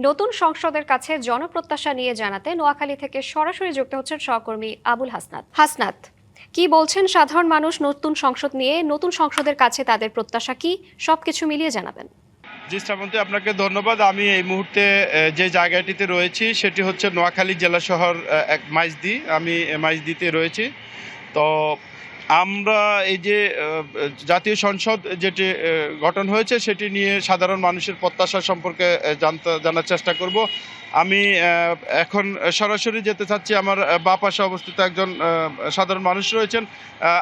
নতুন সংসদের কাছে জনপ্রত্যাশা নিয়ে জানাতে নোয়াখালী থেকে সরাসরি যুক্ত হচ্ছেন সহকর্মী আবুল হাসনাত। হাসনাত, কি বলছেন সাধারণ মানুষ নতুন সংসদ নিয়ে? নতুন সংসদের কাছে তাদের প্রত্যাশা কি? সবকিছু মিলিয়ে জানাবেন। জি শ্রাবন্তী, আপনাকে ধন্যবাদ। আমি এই মুহূর্তে যে জায়গাটিতে রয়েছি সেটি হচ্ছে নোয়াখালী জেলা শহর এক মাইজদি। আমি মাইজদিতে রয়েছি। তো আমরা এই যে জাতীয় সংসদ যেটি গঠন হয়েছে সেটি নিয়ে সাধারণ মানুষের প্রত্যাশা সম্পর্কে জানার চেষ্টা করব। আমি এখন সরাসরি যেতে চাচ্ছি। আমার বাঁ পাশে অবস্থিত একজন সাধারণ মানুষ রয়েছেন।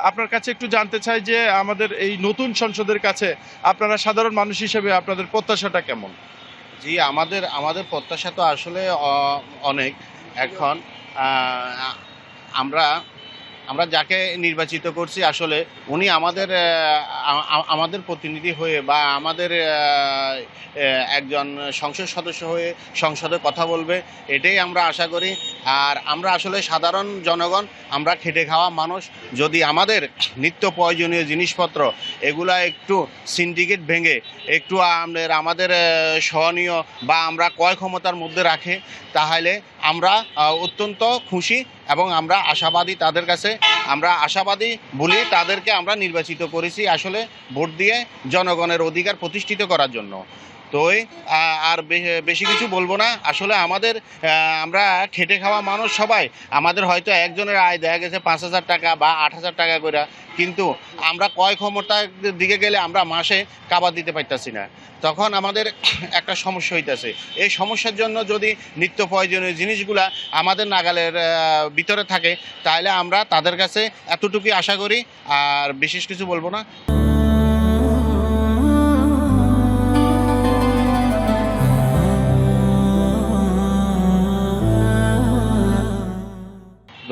আপনার কাছে একটু জানতে চাই যে আমাদের এই নতুন সংসদের কাছে আপনারা সাধারণ মানুষ হিসেবে আপনাদের প্রত্যাশাটা কেমন? জি, আমাদের প্রত্যাশা তো আসলে অনেক। এখন আমরা আমরা যাকে নির্বাচিত করছি আসলে উনি আমাদের প্রতিনিধি হয়ে বা আমাদের একজন সংসদ সদস্য হয়ে সংসদে কথা বলবে, এটাই আমরা আশা করি। আর আমরা আসলে সাধারণ জনগণ, আমরা খেটে খাওয়া মানুষ। যদি আমাদের নিত্য প্রয়োজনীয় জিনিসপত্র এগুলা একটু সিন্ডিকেট ভেঙে একটু আমাদের সহনীয় বা আমরা ক্রয় ক্ষমতার মধ্যে রাখে, তাহলে আমরা অত্যন্ত খুশি এবং আমরা আশাবাদী। তাদের কাছে আমরা আশাবাদী বলি তাদেরকে আমরা নির্বাচিত করেছি আসলে ভোট দিয়ে জনগণের অধিকার প্রতিষ্ঠিত করার জন্য। তো আর বেশি কিছু বলবো না। আসলে আমরা খেটে খাওয়া মানুষ সবাই। আমাদের হয়তো একজনের আয় দেখা গেছে 5,000 টাকা বা 8,000 টাকা করে, কিন্তু আমরা ক্রয় ক্ষমতার দিকে গেলে আমরা মাসে কাবার দিতে পারতেছি না। তখন আমাদের একটা সমস্যা হইতেছে। এই সমস্যার জন্য যদি নিত্য প্রয়োজনীয় জিনিসগুলা আমাদের নাগালের ভিতরে থাকে, তাহলে আমরা তাদের কাছে এতটুকুই আশা করি। আর বিশেষ কিছু বলবো না।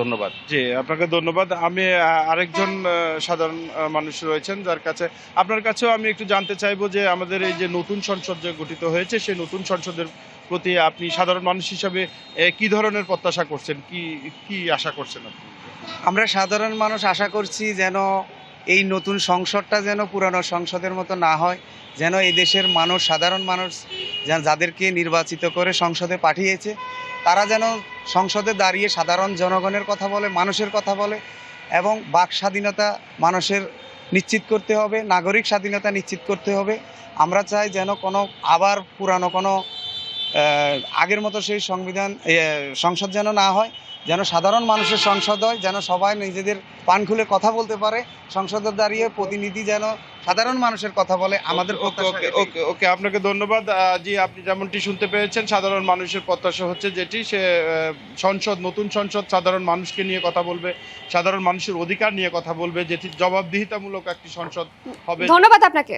ধন্যবাদ। জি, আপনাকে ধন্যবাদ। আমি আরেকজন সাধারণ মানুষ রয়েছেন যার কাছে, আপনার কাছেও আমি একটু জানতে চাইবো যে আমাদের এই যে নতুন সংসদ যে গঠিত হয়েছে সেই নতুন সংসদের প্রতি আপনি সাধারণ মানুষ হিসাবে কি ধরনের প্রত্যাশা করছেন, কি আশা করছেন আপনি? আমরা সাধারণ মানুষ আশা করছি যেন এই নতুন সংসদটা যেন পুরানো সংসদের মতো না হয়, যেন এই দেশের মানুষ, সাধারণ মানুষ যাদেরকে নির্বাচিত করে সংসদে পাঠিয়েছে, তারা যেন সংসদে দাঁড়িয়ে সাধারণ জনগণের কথা বলে, মানুষের কথা বলে। এবং বাক স্বাধীনতা মানুষের নিশ্চিত করতে হবে, নাগরিক স্বাধীনতা নিশ্চিত করতে হবে। আমরা চাই যেন আবার পুরানো আগের মতো সেই সংসদ যেন না হয়, যেন সাধারণ মানুষের সংসদ হয়, যেন সবাই নিজেদের পান খুলে কথা বলতে পারে। সংসদে দাঁড়িয়ে প্রতিনিধি যেন সাধারণ মানুষের কথা বলে। আমাদের ওকে, আপনাকে ধন্যবাদ। জি, আপনি যেমনটি শুনতে পেয়েছেন, সাধারণ মানুষের প্রত্যাশা হচ্ছে যেটি, সে নতুন সংসদ সাধারণ মানুষকে নিয়ে কথা বলবে, সাধারণ মানুষের অধিকার নিয়ে কথা বলবে, যেটি জবাবদিহিতামূলক একটি সংসদ হবে। ধন্যবাদ আপনাকে।